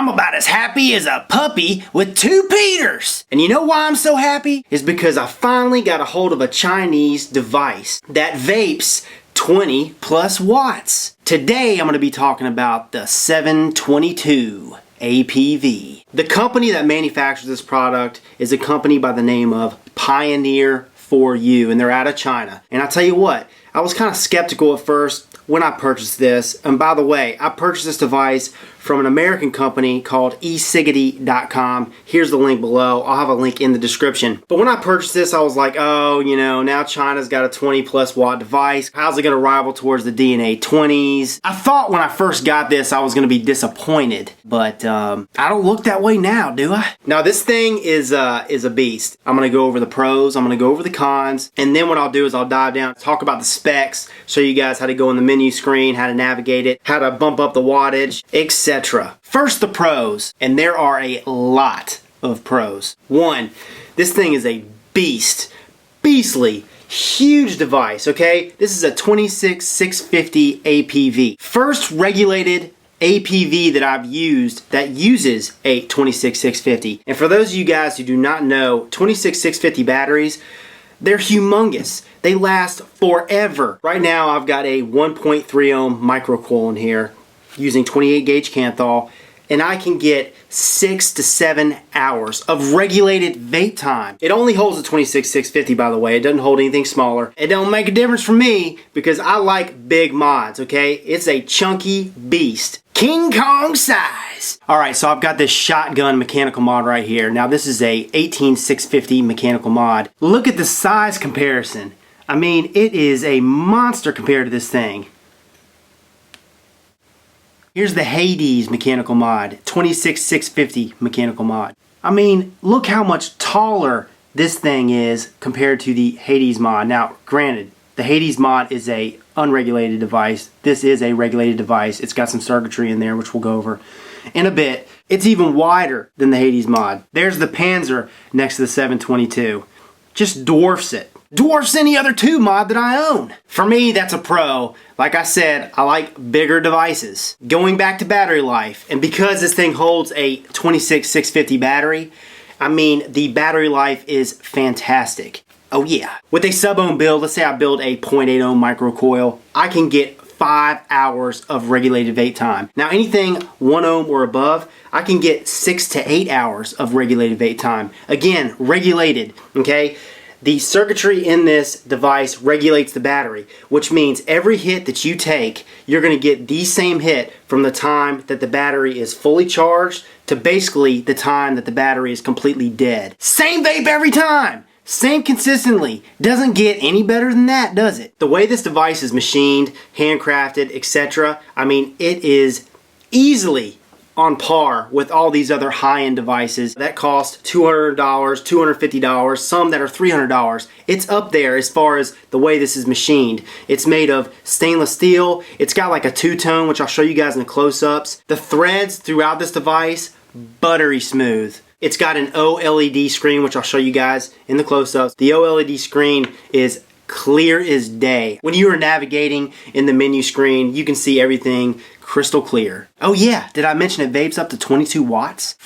I'm about as happy as a puppy with 2 Peters. And you know why I'm so happy? Is because I finally got a hold of a Chinese device that vapes 20 plus watts. Today I'm going to be talking about the 722 APV. The company that manufactures this product is a company by the name of Pioneer for You, and they're out of China. And I'll tell you what, I was kind of skeptical at first when I purchased this. And by the way, I purchased this device from an American company called eciggity.com. Here's the link below. I'll have a link in the description. But when I purchased this, I was like, oh, you know, now China's got a 20 plus watt device. How's it going to rival towards the DNA 20s? I thought when I first got this, I was going to be disappointed. But I don't look that way now, do I? Now this thing is a beast. I'm going to go over the pros. I'm going to go over the cons. And then what I'll do is I'll dive down, talk about the specs, show you guys how to go in the menu screen, how to navigate it, how to bump up the wattage, etc. First, the pros, and there are a lot of pros. One, this thing is a beastly, huge device, okay? This is a 26650 APV. First regulated APV that I've used that uses a 26650. And for those of you guys who do not know, 26650 batteries, they're humongous. They last forever. Right now I've got a 1.3 ohm microcoil in here using 28 gauge Canthal, and I can get 6 to 7 hours of regulated vape time. It only holds a 26650, by the way. It doesn't hold anything smaller. It don't make a difference for me because I like big mods, okay? It's a chunky beast. King Kong size. Alright, so I've got this shotgun mechanical mod right here. Now this is a 18650 mechanical mod. Look at the size comparison. I mean, it is a monster compared to this thing. Here's the Hades mechanical mod, 26650 mechanical mod. I mean, look how much taller this thing is compared to the Hades mod. Now, granted, the Hades mod is a unregulated device. This is a regulated device. It's got some circuitry in there, which we'll go over in a bit. It's even wider than the Hades mod. There's the Panzer next to the 722. Just dwarfs it. Dwarfs any other 2 mod that I own. For me, that's a pro. Like I said, I like bigger devices. Going back to battery life, and because this thing holds a 26650 battery, I mean, the battery life is fantastic. Oh yeah. With a sub-ohm build, let's say I build a 0.8 ohm microcoil, I can get 5 hours of regulated vape time. Now anything 1 ohm or above, I can get 6 to 8 hours of regulated vape time. Again, regulated, okay? The circuitry in this device regulates the battery, which means every hit that you take, you're going to get the same hit from the time that the battery is fully charged to basically the time that the battery is completely dead. Same vape every time! Same consistently. Doesn't get any better than that, does it? The way this device is machined, handcrafted, etc., I mean, it is easily on par with all these other high-end devices that cost $200, $250, some that are $300. It's up there as far as the way this is machined. It's made of stainless steel. It's got like a two-tone, which I'll show you guys in the close-ups. The threads throughout this device, buttery smooth. It's got an OLED screen, which I'll show you guys in the close-ups. The OLED screen is clear as day. When you are navigating in the menu screen, you can see everything crystal clear. Oh yeah, did I mention it vapes up to 22 watts?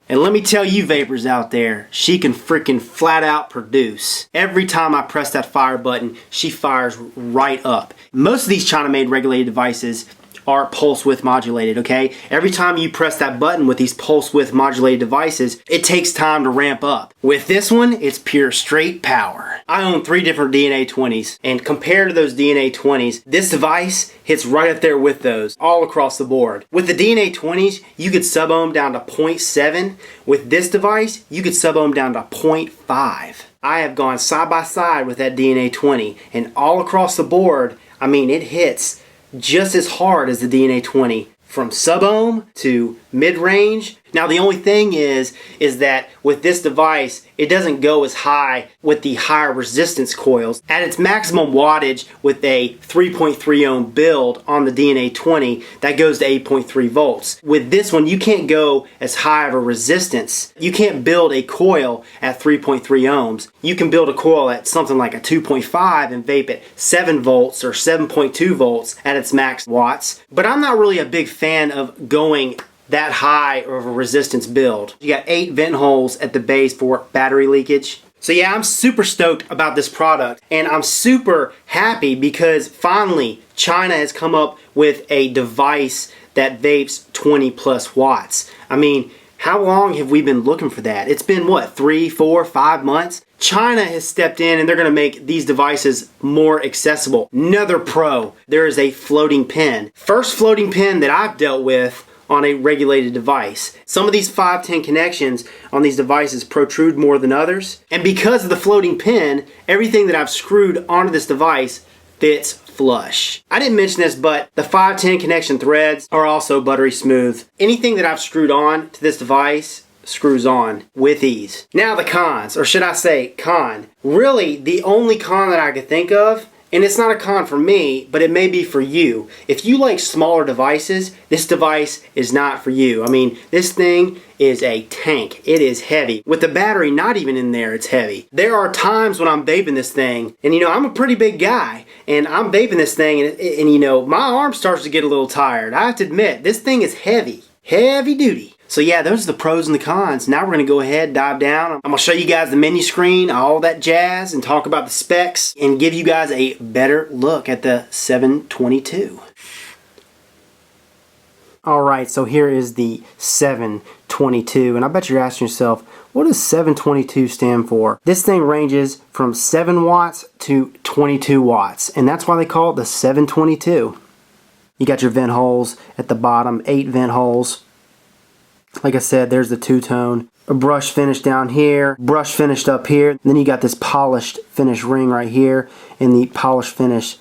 And let me tell you vapors out there, she can freaking flat out produce. Every time I press that fire button, she fires right up. Most of these China-made regulated devices are pulse width modulated, okay? Every time you press that button with these pulse width modulated devices, it takes time to ramp up. With this one, it's pure straight power. I own 3 different DNA 20s, and compared to those DNA 20s, this device hits right up there with those, all across the board. With the DNA 20s, you could sub-ohm down to 0.7. With this device, you could sub-ohm down to 0.5. I have gone side by side with that DNA 20, and all across the board, I mean, it hits just as hard as the DNA 20. From sub-ohm to mid-range Now the only thing is that with this device, it doesn't go as high with the higher resistance coils. At its maximum wattage with a 3.3 ohm build on the DNA 20, that goes to 8.3 volts. With this one, you can't go as high of a resistance. You can't build a coil at 3.3 ohms. You can build a coil at something like a 2.5 and vape at 7 volts or 7.2 volts at its max watts. But I'm not really a big fan of going that high of a resistance build. You got 8 vent holes at the base for battery leakage. So yeah, I'm super stoked about this product, and I'm super happy because finally China has come up with a device that vapes 20 plus watts. I mean, how long have we been looking for that? It's been what, 3, 4, 5 months? China has stepped in and they're gonna make these devices more accessible. Another pro, there is a floating pen. First floating pen that I've dealt with on a regulated device. Some of these 510 connections on these devices protrude more than others, and because of the floating pin, everything that I've screwed onto this device fits flush. I didn't mention this, but the 510 connection threads are also buttery smooth. Anything that I've screwed on to this device screws on with ease. Now the cons, or should I say con. Really, the only con that I could think of, and it's not a con for me, but it may be for you. If you like smaller devices, this device is not for you. I mean, this thing is a tank. It is heavy. With the battery not even in there, it's heavy. There are times when I'm vaping this thing, and you know, I'm a pretty big guy, and I'm vaping this thing, and you know, my arm starts to get a little tired. I have to admit, this thing is heavy. Heavy duty. So yeah, those are the pros and the cons. Now we're going to go ahead, dive down. I'm going to show you guys the menu screen, all that jazz, and talk about the specs, and give you guys a better look at the 722. Alright, so here is the 722, and I bet you're asking yourself, what does 722 stand for? This thing ranges from 7 watts to 22 watts, and that's why they call it the 722. You got your vent holes at the bottom, 8 vent holes. Like I said, there's the two-tone. A brush finish down here, brush finished up here. Then you got this polished finish ring right here, and the polished finish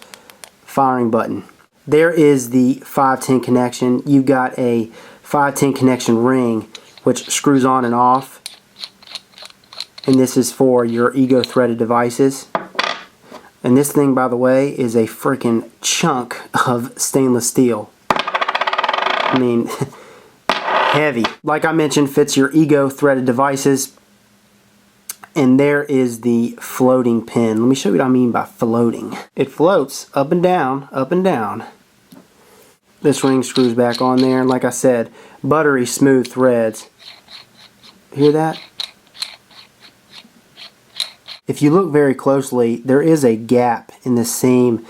firing button. There is the 510 connection. You got a 510 connection ring, which screws on and off. And this is for your ego threaded devices. And this thing, by the way, is a freaking chunk of stainless steel. I mean, heavy. Like I mentioned, fits your ego threaded devices. And there is the floating pin. Let me show you what I mean by floating. It floats up and down, up and down. This ring screws back on there, and like I said, buttery smooth threads. Hear that? If you look very closely, there is a gap in the seam,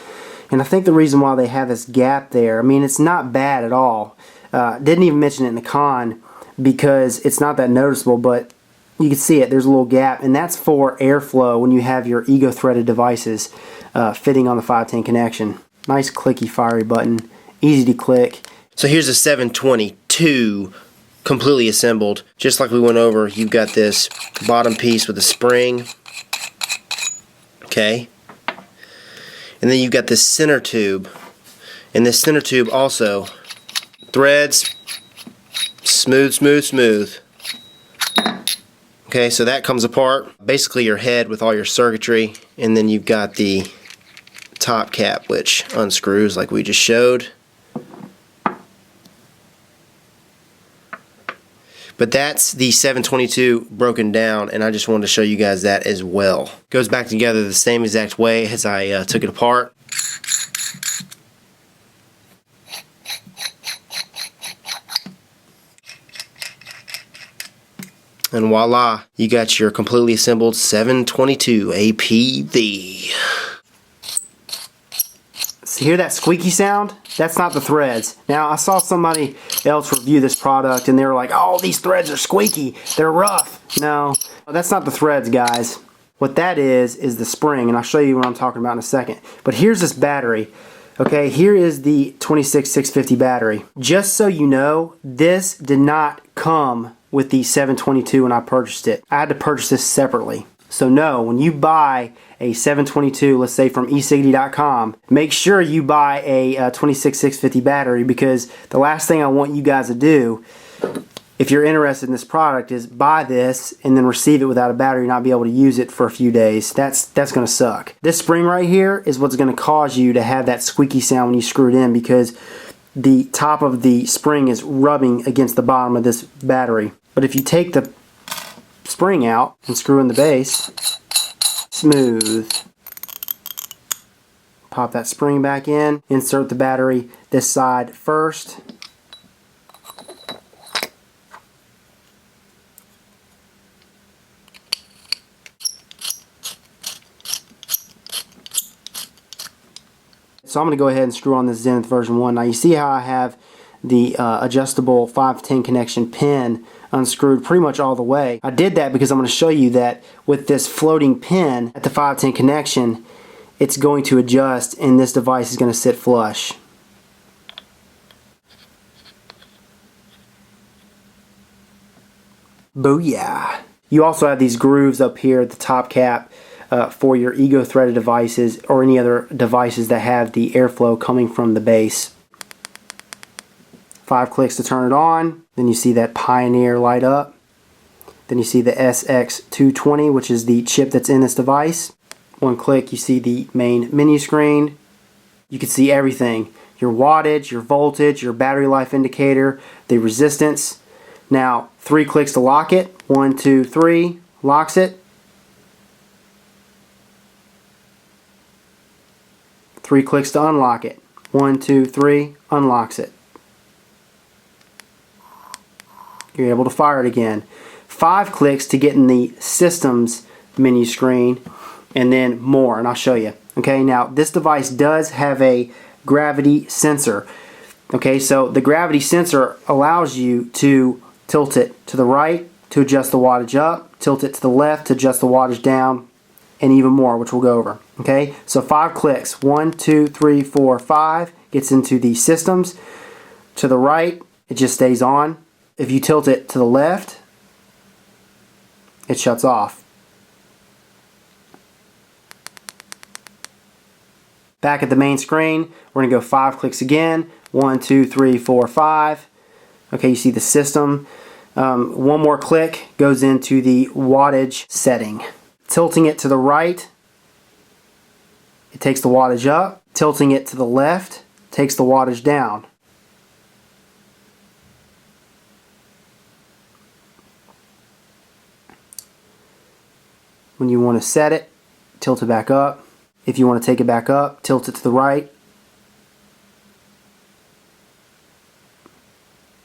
and I think the reason why they have this gap there, I mean, it's not bad at all. Didn't even mention it in the con because it's not that noticeable, but you can see it, there's a little gap, and that's for airflow when you have your ego threaded devices fitting on the 510 connection. Nice clicky fiery button, easy to click. So here's a 722 completely assembled. Just like we went over, you've got this bottom piece with a spring. Okay. And then you've got this center tube. And this center tube also threads smooth, smooth, smooth. Okay, so that comes apart. Basically your head with all your circuitry, and then you've got the top cap which unscrews like we just showed. But that's the 722 broken down, and I just wanted to show you guys that as well. Goes back together the same exact way as I took it apart. And voila, you got your completely assembled 722 APV. So hear that squeaky sound? That's not the threads. Now I saw somebody else review this product and they were like, oh, these threads are squeaky, they're rough. No, that's not the threads, guys. What that is the spring, and I'll show you what I'm talking about in a second. But here's this battery. Okay, here is the 26650 battery. Just so you know, this did not come with the 722 when I purchased it. I had to purchase this separately. So no, when you buy a 722, let's say from eCiggity.com, make sure you buy a 26650 battery, because the last thing I want you guys to do if you're interested in this product, is buy this and then receive it without a battery and not be able to use it for a few days. That's going to suck. This spring right here is what's going to cause you to have that squeaky sound when you screw it in, because the top of the spring is rubbing against the bottom of this battery. But if you take the spring out and screw in the base, smooth. Pop that spring back in, insert the battery this side first. So I'm going to go ahead and screw on this Zenith version 1. Now you see how I have the adjustable 510 connection pin unscrewed pretty much all the way. I did that because I'm going to show you that with this floating pin at the 510 connection, it's going to adjust and this device is going to sit flush. Booyah! You also have these grooves up here at the top cap for your ego threaded devices or any other devices that have the airflow coming from the base. 5 clicks to turn it on. Then you see that Pioneer light up. Then you see the SX220, which is the chip that's in this device. 1 click, you see the main menu screen. You can see everything. Your wattage, your voltage, your battery life indicator, the resistance. Now, 3 clicks to lock it. 1, 2, 3, locks it. 3 clicks to unlock it. 1, 2, 3, unlocks it. You're able to fire it again. 5 clicks to get in the systems menu screen, and then more, and I'll show you. Okay, now this device does have a gravity sensor. Okay, so the gravity sensor allows you to tilt it to the right to adjust the wattage up, tilt it to the left to adjust the wattage down, and even more, which we'll go over. Okay, so 5 clicks. 1, 2, 3, 4, 5 gets into the systems. To the right, it just stays on. If you tilt it to the left, it shuts off. Back at the main screen, we're going to go 5 clicks again. 1, 2, 3, 4, 5. Okay, you see the system. 1 more click goes into the wattage setting. Tilting it to the right, it takes the wattage up. Tilting it to the left takes the wattage down. When you want to set it, tilt it back up. If you want to take it back up, tilt it to the right.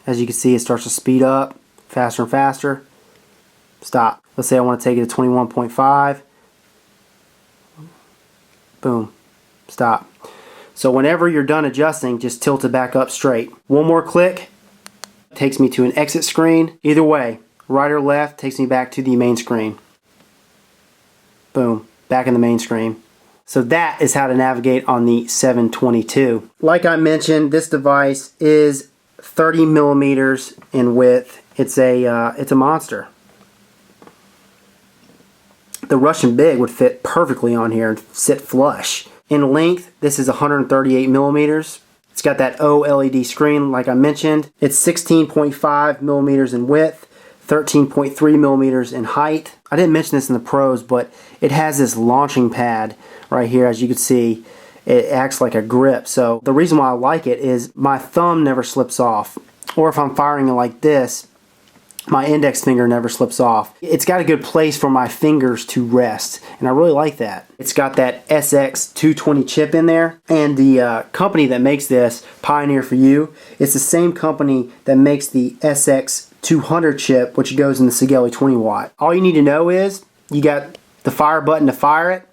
As you can see, it starts to speed up faster and faster. Stop. Let's say I want to take it to 21.5. Boom. Stop. So whenever you're done adjusting, just tilt it back up straight. 1 more click takes me to an exit screen. Either way, right or left takes me back to the main screen. Boom. Back in the main screen. So that is how to navigate on the 722. Like I mentioned, this device is 30 millimeters in width. It's a monster. The Russian Big would fit perfectly on here and sit flush. In length, this is 138 millimeters. It's got that OLED screen like I mentioned. It's 16.5 millimeters in width, 13.3 millimeters in height. I didn't mention this in the pros, but it has this launching pad right here. As you can see, it acts like a grip. So the reason why I like it is my thumb never slips off. Or if I'm firing it like this, my index finger never slips off. It's got a good place for my fingers to rest, and I really like that. It's got that SX220 chip in there, and the company that makes this, Pioneer for You, it's the same company that makes the SX200 chip, which goes in the Sigelli 20 watt. All you need to know is you got the fire button to fire it,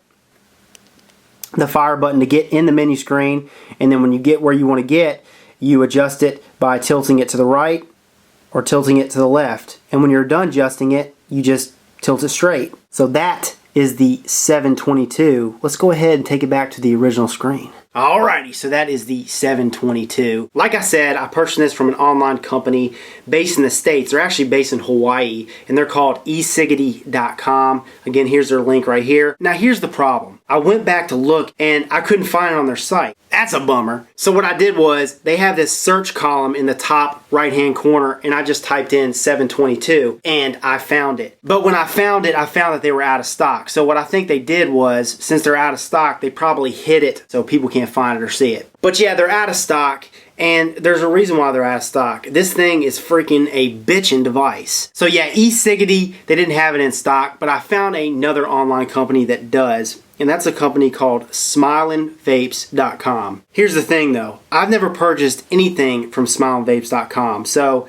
the fire button to get in the menu screen, and then when you get where you want to get, you adjust it by tilting it to the right or tilting it to the left. And when you're done adjusting it, you just tilt it straight. So that is the 722. Let's go ahead and take it back to the original screen. Alrighty, so that is the 722. Like I said, I purchased this from an online company based in the States. They're actually based in Hawaii, and they're called esiggity.com. Again, here's their link right here. Now here's the problem. I went back to look and I couldn't find it on their site. That's a bummer. So what I did was, they have this search column in the top right hand corner, and I just typed in 722 and I found it. But when I found it, I found that they were out of stock. So what I think they did was, since they're out of stock, they probably hid it so people can't find it or see it. But yeah, they're out of stock, and there's a reason why they're out of stock. This thing is freaking a bitchin' device. So yeah, eSiggity, they didn't have it in stock, but I found another online company that does, and that's a company called SmilingVapes.com. Here's the thing though, I've never purchased anything from SmilingVapes.com, so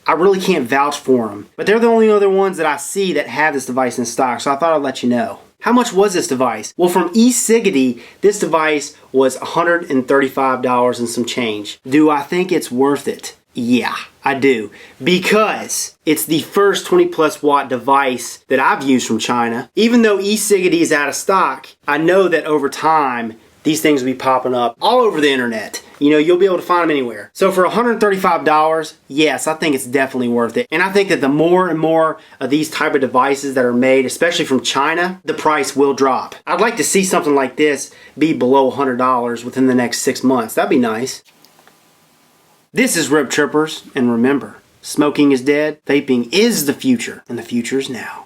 I really can't vouch for them. But they're the only other ones that I see that have this device in stock, so I thought I'd let you know. How much was this device? Well, from eSiggity, this device was $135 and some change. Do I think it's worth it? Yeah, I do. Because it's the first 20 plus watt device that I've used from China. Even though eSiggity is out of stock, I know that over time, these things will be popping up all over the internet. You know, you'll be able to find them anywhere. So for $135, yes, I think it's definitely worth it. And I think that the more and more of these type of devices that are made, especially from China, the price will drop. I'd like to see something like this be below $100 within the next 6 months. That'd be nice. This is Rip Trippers, and remember, smoking is dead, vaping is the future, and the future is now.